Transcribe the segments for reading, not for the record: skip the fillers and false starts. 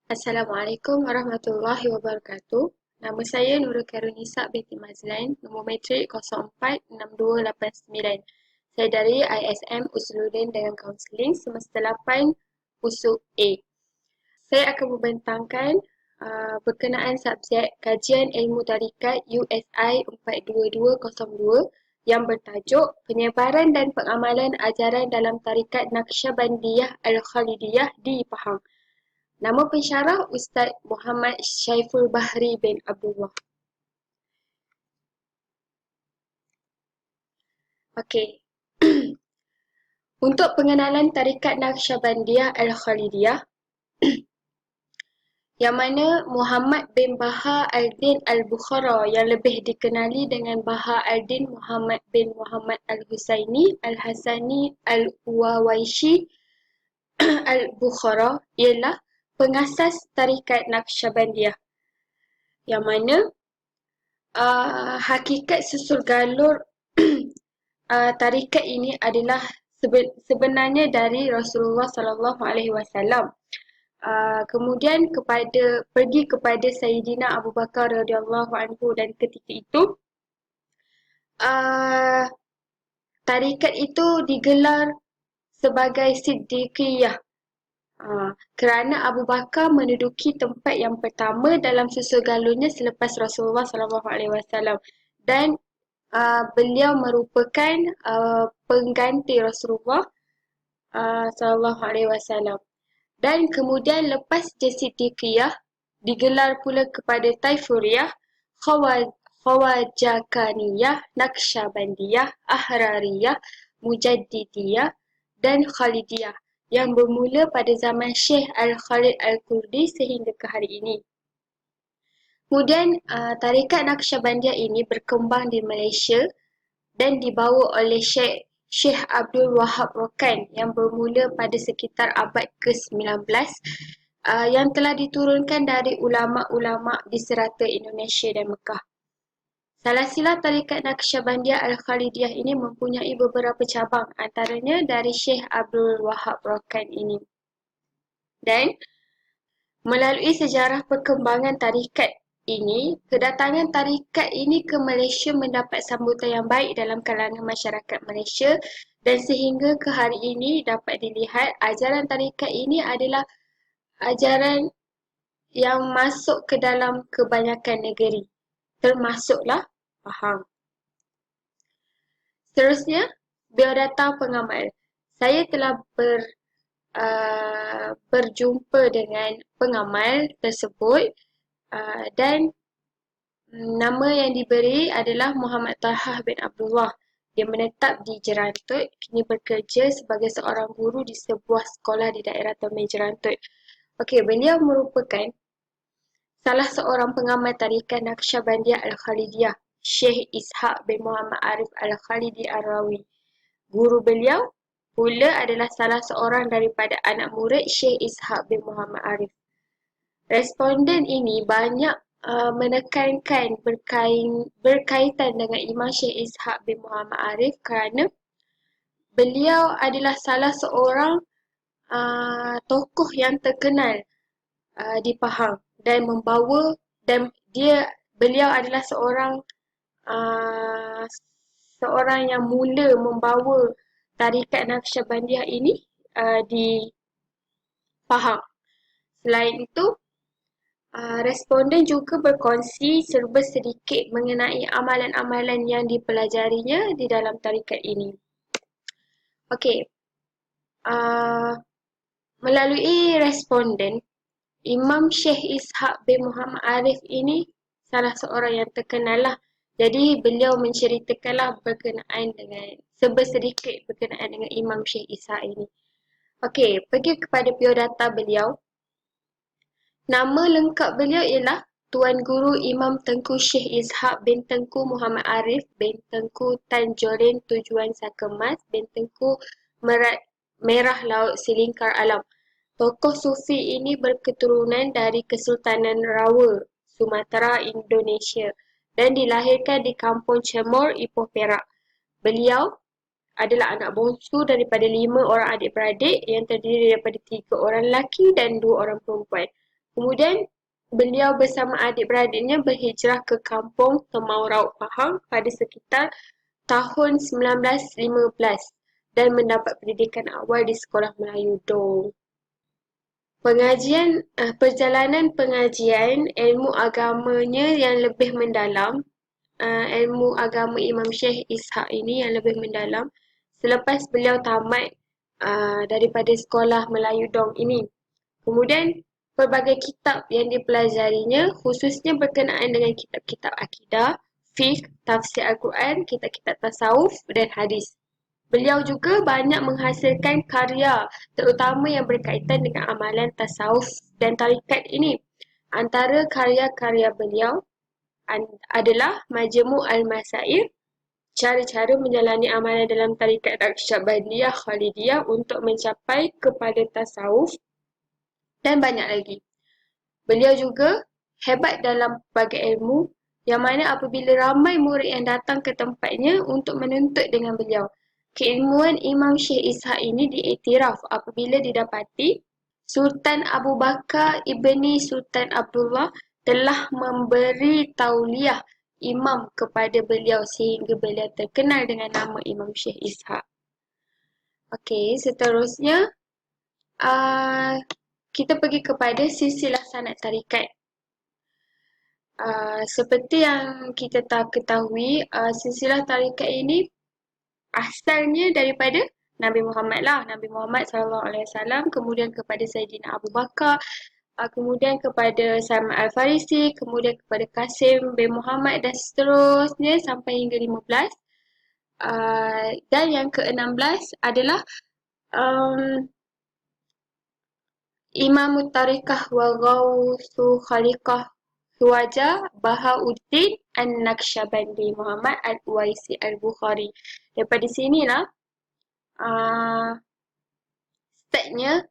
Assalamualaikum warahmatullahi wabarakatuh. Nama saya Nurul Karunisa binti Mazlan, nombor matrik 046289. Saya dari ISM Usuluddin dengan Kaunseling semester 8 Pusuk A. Saya akan membentangkan berkenaan subjek Kajian Ilmu Tarikat USI 42202 yang bertajuk Penyebaran dan Pengamalan Ajaran dalam Tarikat Naqsyabandiyah Al-Khalidiyah di Pahang. Nama pensyarah Ustaz Muhammad Syaiful Bahri bin Abdullah. Okey. Untuk pengenalan Tarikat Naqsyabandiyah Al-Khalidiyah, yang mana Muhammad bin Baha al-Din al-Bukhara yang lebih dikenali dengan Baha al-Din Muhammad bin Muhammad al-Husaini al-Hasani al-Uwaishi al-Bukhara ialah pengasas Tarikat Naqsyabandiyah. Yang mana hakikat susul galur tarikat ini adalah sebenarnya dari Rasulullah sallallahu alaihi wasallam. Kemudian pergi kepada Sayyidina Abu Bakar radhiyallahu anhu, dan ketika itu tarikat itu digelar sebagai Siddiqiyah. Kerana Abu Bakar menduduki tempat yang pertama dalam susul galurnya selepas Rasulullah sallallahu alaihi wasallam, dan beliau merupakan pengganti Rasulullah sallallahu alaihi wasallam. Dan kemudian lepas Siddiqiyah digelar pula kepada Taifuriyah, Khawajakaniyah, Naqsyabandiyah, Ahrariyah, Mujaddidiyah dan Khalidiyah yang bermula pada zaman Syekh Al-Khalid Al-Kurdi sehingga ke hari ini. Kemudian tarikat Naqsyabandiyah ini berkembang di Malaysia dan dibawa oleh Syekh Abdul Wahab Rokan yang bermula pada sekitar abad ke-19, yang telah diturunkan dari ulama-ulama di serata Indonesia dan Mekah. Salasilah tarikat Naqsyabandiyah Al-Khalidiyah ini mempunyai beberapa cabang, antaranya dari Syekh Abdul Wahab Rokan ini. Dan melalui sejarah perkembangan tarikat ini, kedatangan tarikat ini ke Malaysia mendapat sambutan yang baik dalam kalangan masyarakat Malaysia, dan sehingga ke hari ini dapat dilihat ajaran tarikat ini adalah ajaran yang masuk ke dalam kebanyakan negeri, termasuklah Pahang. Seterusnya, biodata pengamal. Saya telah berjumpa dengan pengamal tersebut, dan nama yang diberi adalah Muhammad Tahah bin Abdullah. Dia menetap di Jerantut, kini bekerja sebagai seorang guru di sebuah sekolah di daerah Tomei Jerantut. Okey, beliau merupakan salah seorang pengamal tarikat Naqsyabandiyah Al-Khalidiyah, Syekh Ishaq bin Muhammad Arif Al-Khalidi Ar-Rawi. Guru beliau pula adalah salah seorang daripada anak murid Syekh Ishaq bin Muhammad Arif. Responden ini banyak menekankan berkaitan dengan Imam Syekh Ishaq bin Muhammad Arif kerana beliau adalah salah seorang tokoh yang terkenal di Pahang, dan beliau adalah seorang yang mula membawa tarikat Naqsyabandiyah ini di Pahang. Selain itu, responden juga berkongsi serba sedikit mengenai amalan-amalan yang dipelajarinya di dalam tarikat ini. Okey, melalui responden, Imam Syekh Ishaq bin Muhammad Arif ini salah seorang yang terkenal lah. Jadi beliau menceritakanlah berkenaan dengan serba sedikit berkenaan dengan Imam Syekh Ishaq ini. Okey, pergi kepada biodata beliau. Nama lengkap beliau ialah Tuan Guru Imam Tengku Syekh Ishaq bin Tengku Muhammad Arif bin Tengku Tanjorin Tujuan Sakemas bin Tengku Merah Laut Silingkar Alam. Tokoh Sufi ini berketurunan dari Kesultanan Rawa, Sumatera, Indonesia, dan dilahirkan di Kampung Cemor, Ipoh Perak. Beliau adalah anak bongsu daripada 5 orang adik-beradik yang terdiri daripada 3 orang lelaki dan 2 orang perempuan. Kemudian beliau bersama adik-beradiknya berhijrah ke kampung Kemau Rauk Pahang pada sekitar tahun 1915 dan mendapat pendidikan awal di Sekolah Melayu Dong. Perjalanan pengajian ilmu agamanya yang lebih mendalam, ilmu agama Imam Syekh Ishaq ini yang lebih mendalam selepas beliau tamat daripada Sekolah Melayu Dong ini. Kemudian pelbagai kitab yang dipelajarinya khususnya berkenaan dengan kitab-kitab akidah, fiqh, tafsir Al-Quran, kitab-kitab tasawuf dan hadis. Beliau juga banyak menghasilkan karya terutama yang berkaitan dengan amalan tasawuf dan tarikat ini. Antara karya-karya beliau adalah Majmu' Al-Masail, cara-cara menjalani amalan dalam tarikat Naqsyabandiyah Khalidiyah untuk mencapai kepada tasawuf dan banyak lagi. Beliau juga hebat dalam pelbagai ilmu yang mana apabila ramai murid yang datang ke tempatnya untuk menuntut dengan beliau, keilmuan Imam Syekh Ishaq ini diiktiraf apabila didapati Sultan Abu Bakar ibni Sultan Abdullah telah memberi tauliah imam kepada beliau sehingga beliau terkenal dengan nama Imam Syekh Ishaq. Okey, seterusnya kita pergi kepada silsilah sanad tarikat. Seperti yang kita ketahui, silsilah tarikat ini asalnya daripada Nabi Muhammad lah. Nabi Muhammad SAW, kemudian kepada Sayyidina Abu Bakar, kemudian kepada Salman Al-Farisi, kemudian kepada Qasim bin Muhammad dan seterusnya sampai hingga 15. Dan yang ke-16 adalah Imam Tarikah wa Ghawthu Khaliqah Khawaja Bahauddin An-Naqsyabandi Muhammad Al-Uwaisi Al-Bukhari. Daripada sinilah startnya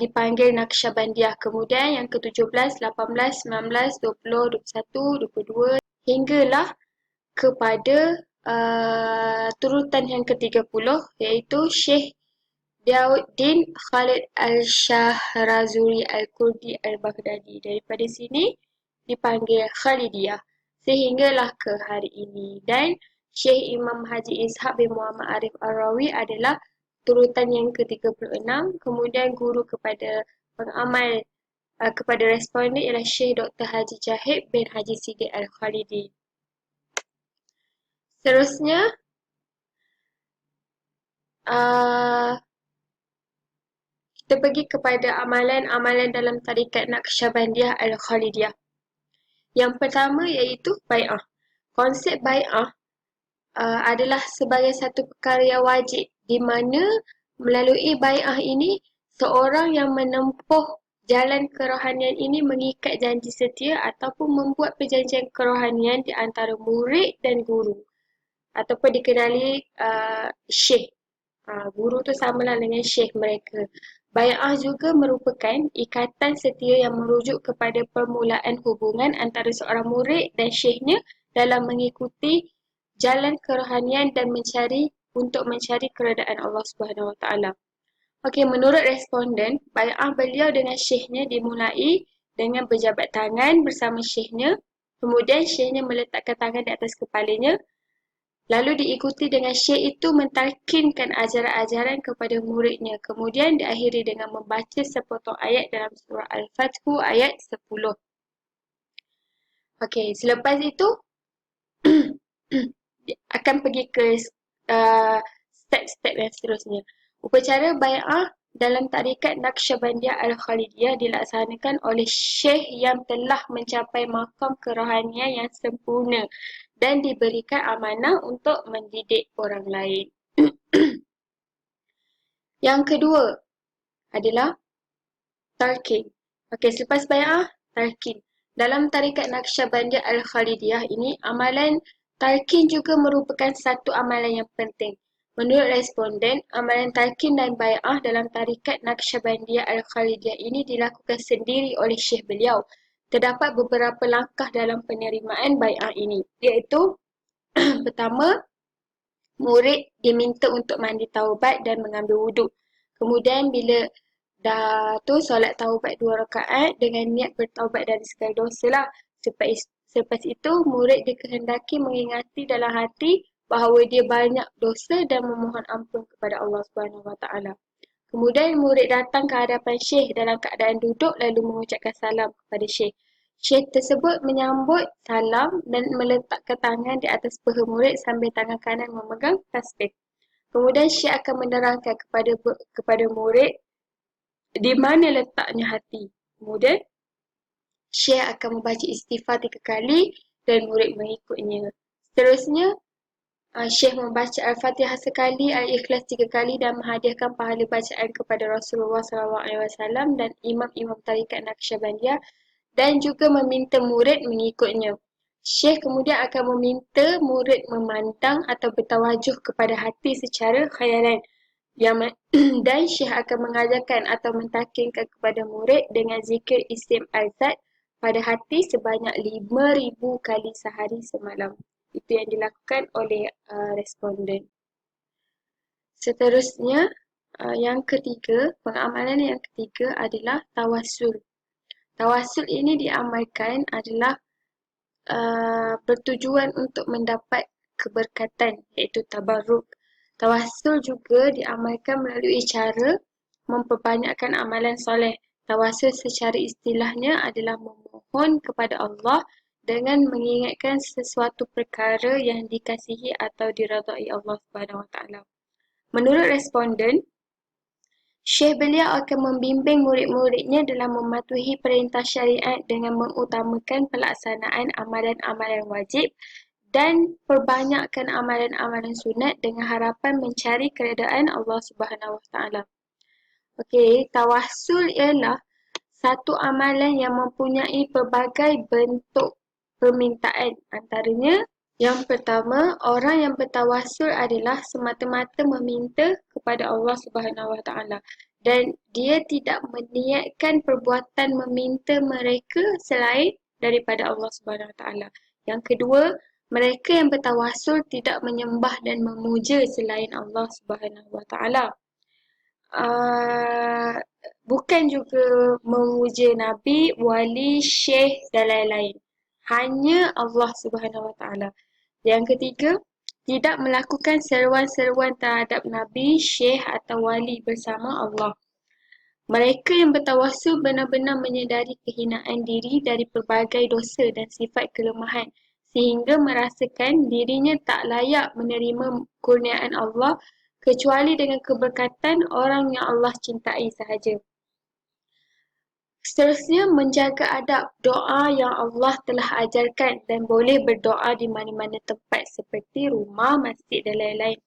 dipanggil Naqsyabandiyah. Kemudian yang ke-17, 18, 19, 20, 21, 22 hinggalah kepada turutan yang ke-30 iaitu Syekh Dauddin Khalid Al-Shahrazuri Al-Kurdi Al-Baghdadi. Daripada sini dipanggil Khalidiyah sehinggalah ke hari ini. Dan Syekh Imam Haji Ishaq bin Muhammad Arif Ar-Rawi adalah turutan yang ke-36. Kemudian guru kepada pengamal kepada responden ialah Syekh Dr. Haji Jahid bin Haji Siddiq Al-Khalidi. Seterusnya kita pergi kepada amalan-amalan dalam tarikat Naqsyabandiyah Al-Khalidiyah. Yang pertama iaitu bai'ah. Konsep bai'ah adalah sebagai satu perkara yang wajib di mana melalui bai'ah ini seorang yang menempuh jalan kerohanian ini mengikat janji setia ataupun membuat perjanjian kerohanian di antara murid dan guru ataupun dikenali syekh. Guru tu samalah dengan syekh mereka. Bai'ah juga merupakan ikatan setia yang merujuk kepada permulaan hubungan antara seorang murid dan syekhnya dalam mengikuti jalan kerohanian dan untuk mencari keredaan Allah Subhanahu Wa Taala. Okey, menurut responden, bai'ah beliau dengan syekhnya dimulai dengan berjabat tangan bersama syekhnya. Kemudian syekhnya meletakkan tangan di atas kepalanya. Lalu diikuti dengan syekh itu mentalkinkan ajaran-ajaran kepada muridnya. Kemudian diakhiri dengan membaca sepotong ayat dalam surah Al-Fathu ayat 10. Okey, selepas itu akan pergi ke step-step yang seterusnya. Upacara bai'ah dalam tarikat Naqsyabandiyah Al-Khalidiyah dilaksanakan oleh syekh yang telah mencapai makam kerohanian yang sempurna dan diberikan amanah untuk mendidik orang lain. Yang kedua adalah talqin. Okey, selepas bai'ah, talqin. Dalam tarikat Naqsyabandiyah Al-Khalidiyah ini, amalan talqin juga merupakan satu amalan yang penting. Menurut responden, amalan talqin dan bai'ah dalam tarikat Naqsyabandiyah Al-Khalidiyah ini dilakukan sendiri oleh syekh beliau. Terdapat beberapa langkah dalam penerimaan bai'ah ini, iaitu pertama, murid diminta untuk mandi taubat dan mengambil wuduk. Kemudian bila Dah tu solat taubat 2 rakaat dengan niat bertaubat dari segala dosa lah. Selepas itu murid dikehendaki mengingati dalam hati bahawa dia banyak dosa dan memohon ampun kepada Allah Subhanahu Wa Taala. Kemudian murid datang ke hadapan Syekh dalam keadaan duduk lalu mengucapkan salam kepada Syekh. Syekh tersebut menyambut salam dan meletakkan tangan di atas peha murid sambil tangan kanan memegang tasbih. Kemudian Syekh akan menerangkan kepada murid di mana letaknya hati. Kemudian Syekh akan membaca istighfar 3 kali dan murid mengikutnya. Seterusnya, Syekh membaca Al-Fatihah sekali, Al-Ikhlas 3 kali dan menghadiahkan pahala bacaan kepada Rasulullah SAW dan imam-imam tarikat Naqsyabandiyah dan juga meminta murid mengikutnya. Syekh kemudian akan meminta murid memandang atau bertawajuh kepada hati secara khayalan. Dan Syekh akan mengajarkan atau mentakkinkan kepada murid dengan zikir isim al-zat pada hati sebanyak 5,000 kali sehari semalam. Itu yang dilakukan oleh responden. Seterusnya, yang ketiga, pengamalan yang ketiga adalah tawassul. Tawassul ini diamalkan adalah bertujuan untuk mendapat keberkatan iaitu tabarruk. Tawassul juga diamalkan melalui cara memperbanyakkan amalan soleh. Tawassul secara istilahnya adalah memohon kepada Allah dengan mengingatkan sesuatu perkara yang dikasihi atau diredai Allah Subhanahu Wa Taala. Menurut responden, Syekh beliau akan membimbing murid-muridnya dalam mematuhi perintah syariat dengan mengutamakan pelaksanaan amalan-amalan wajib dan perbanyakkan amalan-amalan sunat dengan harapan mencari keredaan Allah Subhanahu Wa Taala. Okey, tawassul ialah satu amalan yang mempunyai pelbagai bentuk permintaan. Antaranya, yang pertama, orang yang bertawassul adalah semata-mata meminta kepada Allah Subhanahu Wa Taala dan dia tidak meniatkan perbuatan meminta mereka selain daripada Allah Subhanahu Wa Taala. Yang kedua, mereka yang bertawassul tidak menyembah dan memuja selain Allah Subhanahu Wa Taala. Bukan juga memuja Nabi, wali, syekh dan lain-lain. Hanya Allah Subhanahu Wa Taala. Yang ketiga, tidak melakukan seruan-seruan terhadap Nabi, syekh atau wali bersama Allah. Mereka yang bertawassul benar-benar menyedari kehinaan diri dari pelbagai dosa dan sifat kelemahan sehingga merasakan dirinya tak layak menerima kurniaan Allah kecuali dengan keberkatan orang yang Allah cintai sahaja. Seterusnya, menjaga adab doa yang Allah telah ajarkan dan boleh berdoa di mana-mana tempat seperti rumah, masjid dan lain-lain.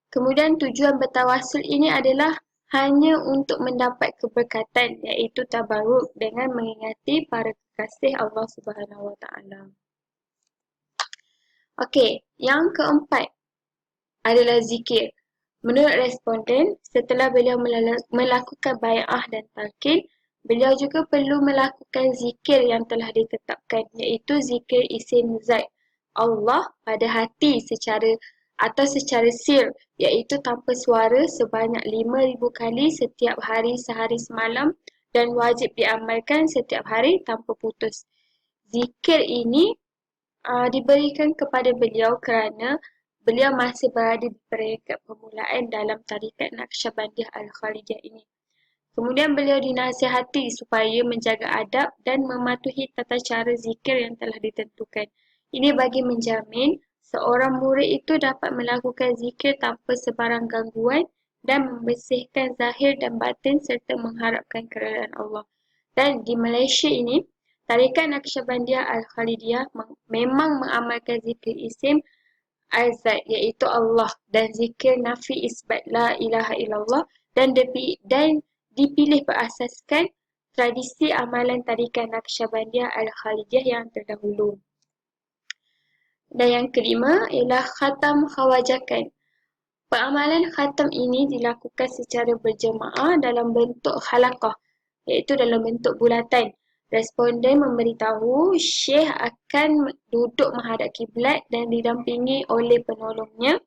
Kemudian tujuan bertawassul ini adalah hanya untuk mendapat keberkatan iaitu tabarruk dengan mengingati para kekasih Allah Subhanahu Wa Taala. Okey, yang keempat adalah zikir. Menurut responden, setelah beliau melakukan bai'ah dan talqin, beliau juga perlu melakukan zikir yang telah ditetapkan iaitu zikir isim zat Allah pada hati secara sir iaitu tanpa suara sebanyak 5,000 kali setiap hari sehari semalam dan wajib diamalkan setiap hari tanpa putus. Zikir ini diberikan kepada beliau kerana beliau masih berada di peringkat permulaan dalam tarikat Naqsyabandiyah Al-Khalijah ini. Kemudian beliau dinasihati supaya menjaga adab dan mematuhi tata cara zikir yang telah ditentukan. Ini bagi menjamin seorang murid itu dapat melakukan zikir tanpa sebarang gangguan dan membersihkan zahir dan batin serta mengharapkan keredaan Allah. Dan di Malaysia ini, tarikat Naqsyabandiyah Al-Khalidiyah memang mengamalkan zikir isim al-zat iaitu Allah dan zikir nafi isbat la ilaha illallah dan dipilih berasaskan tradisi amalan tarikat Naqsyabandiyah Al-Khalidiyah yang terdahulu. Dan yang kelima ialah khatam khawajakan. Peramalan khatam ini dilakukan secara berjemaah dalam bentuk halaqah iaitu dalam bentuk bulatan. Responden memberitahu Syekh akan duduk menghadap kiblat dan didampingi oleh penolongnya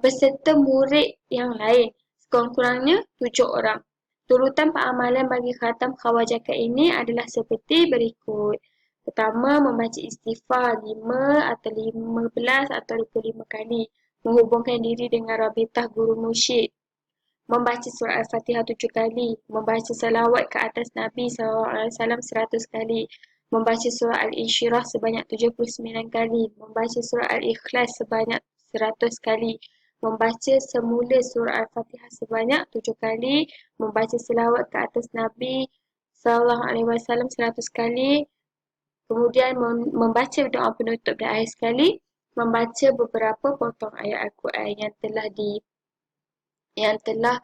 beserta murid yang lain, sekurang-kurangnya 7 orang. Surutan amalan bagi khatam Khawajakat ini adalah seperti berikut. Pertama, membaca istighfar 5 atau 15 atau 25 kali. Menghubungkan diri dengan Rabitah Guru Mursyid. Membaca surah Al-Fatihah 7 kali. Membaca salawat ke atas Nabi SAW 100 kali. Membaca surah Al-Insyirah sebanyak 79 kali. Membaca surah Al-Ikhlas sebanyak 100 kali. Membaca semula surah Al-Fatihah sebanyak 7 kali. Membaca selawat ke atas Nabi SAW 100 kali. Kemudian membaca doa penutup dan akhir sekali. Membaca beberapa potong ayat Al-Quran yang telah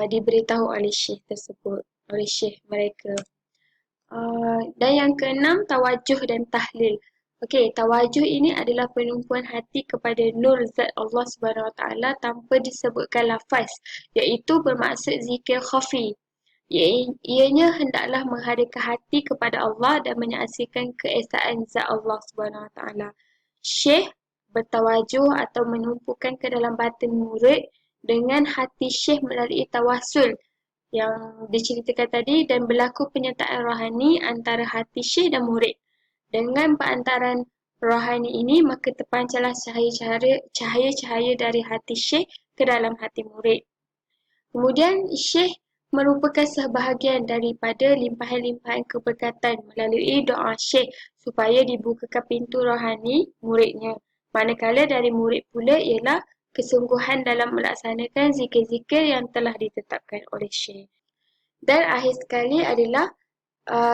diberitahu oleh syekh tersebut, oleh syekh mereka. Dan yang keenam, tawajuh dan tahlil. Okey, tawajuh ini adalah penumpuan hati kepada nur zat Allah Subhanahu Wa Taala tanpa disebutkan lafaz, iaitu bermaksud zikir khafi. Ianya hendaklah menghadirkan hati kepada Allah dan menyaksikan keesaan zat Allah Subhanahu Wa Taala. Syekh bertawajuh atau menumpukan ke dalam batin murid dengan hati syekh melalui tawasul yang diceritakan tadi dan berlaku penyertaan rohani antara hati syekh dan murid. Dengan perantaran rohani ini, maka terpancarlah cahaya-cahaya dari hati syekh ke dalam hati murid. Kemudian, syekh merupakan sebahagian daripada limpahan-limpahan keberkatan melalui doa syekh supaya dibukakan pintu rohani muridnya. Manakala dari murid pula ialah kesungguhan dalam melaksanakan zikir-zikir yang telah ditetapkan oleh syekh. Dan akhir sekali adalah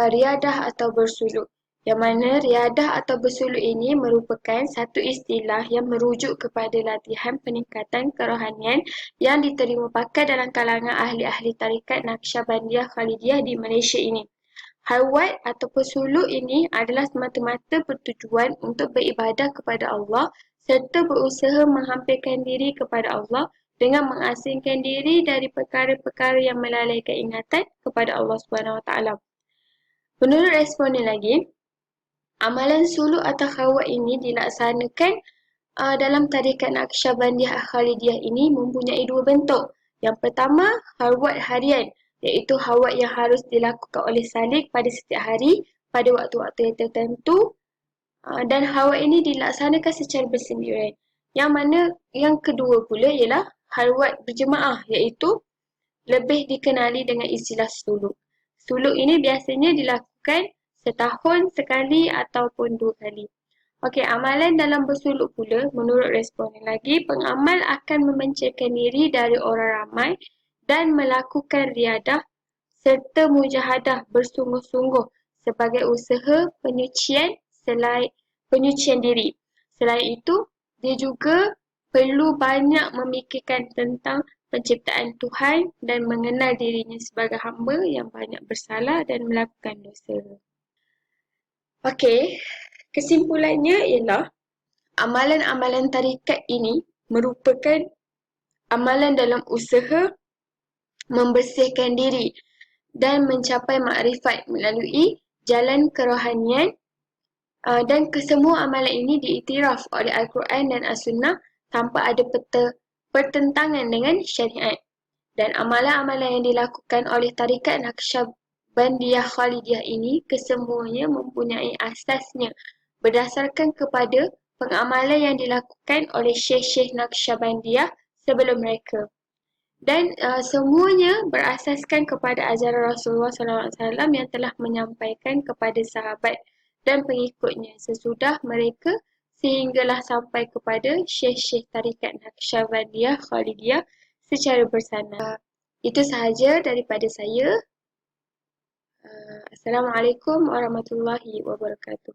riadah atau bersuluk. Yang mana riadah atau bersuluk ini merupakan satu istilah yang merujuk kepada latihan peningkatan kerohanian yang diterima pakai dalam kalangan ahli-ahli tarikat Naqsyabandiyah Khalidiyah di Malaysia ini. Halwat atau bersuluk ini adalah semata-mata bertujuan untuk beribadah kepada Allah serta berusaha menghampirkan diri kepada Allah dengan mengasingkan diri dari perkara-perkara yang melalaikan ingatan kepada Allah Subhanahu Wa Taala. Menurut responden lagi, amalan suluk atau khawat ini dilaksanakan dalam tarikat Naqsyabandiyah Khalidiyah ini mempunyai dua bentuk. Yang pertama, khawat harian, iaitu khawat yang harus dilakukan oleh salik pada setiap hari pada waktu-waktu yang tertentu, dan khawat ini dilaksanakan secara bersendirian. Yang mana yang kedua pula ialah khawat berjemaah, iaitu lebih dikenali dengan istilah suluk. Suluk ini biasanya dilakukan setahun sekali ataupun 2 kali. Okey, amalan dalam bersuluk pula, menurut responden lagi, pengamal akan membencerkan diri dari orang ramai dan melakukan riadah serta mujahadah bersungguh-sungguh sebagai usaha penyucian diri. Selain itu, dia juga perlu banyak memikirkan tentang penciptaan Tuhan dan mengenal dirinya sebagai hamba yang banyak bersalah dan melakukan dosa. Okey, kesimpulannya ialah amalan-amalan tarikat ini merupakan amalan dalam usaha membersihkan diri dan mencapai makrifat melalui jalan kerohanian, dan kesemua amalan ini diiktiraf oleh Al-Quran dan As-Sunnah tanpa ada pertentangan dengan syariat. Dan amalan-amalan yang dilakukan oleh tarikat Naqsyabandiyah Khalidiyah ini kesemuanya mempunyai asasnya berdasarkan kepada pengamalan yang dilakukan oleh syekh-syekh Naqsyabandiyah sebelum mereka. Dan semuanya berasaskan kepada ajaran Rasulullah SAW yang telah menyampaikan kepada sahabat dan pengikutnya sesudah mereka sehinggalah sampai kepada syekh-syekh tarikat Naqsyabandiyah Khalidiyah secara bersama. Itu sahaja daripada saya. Assalamualaikum warahmatullahi wabarakatuh.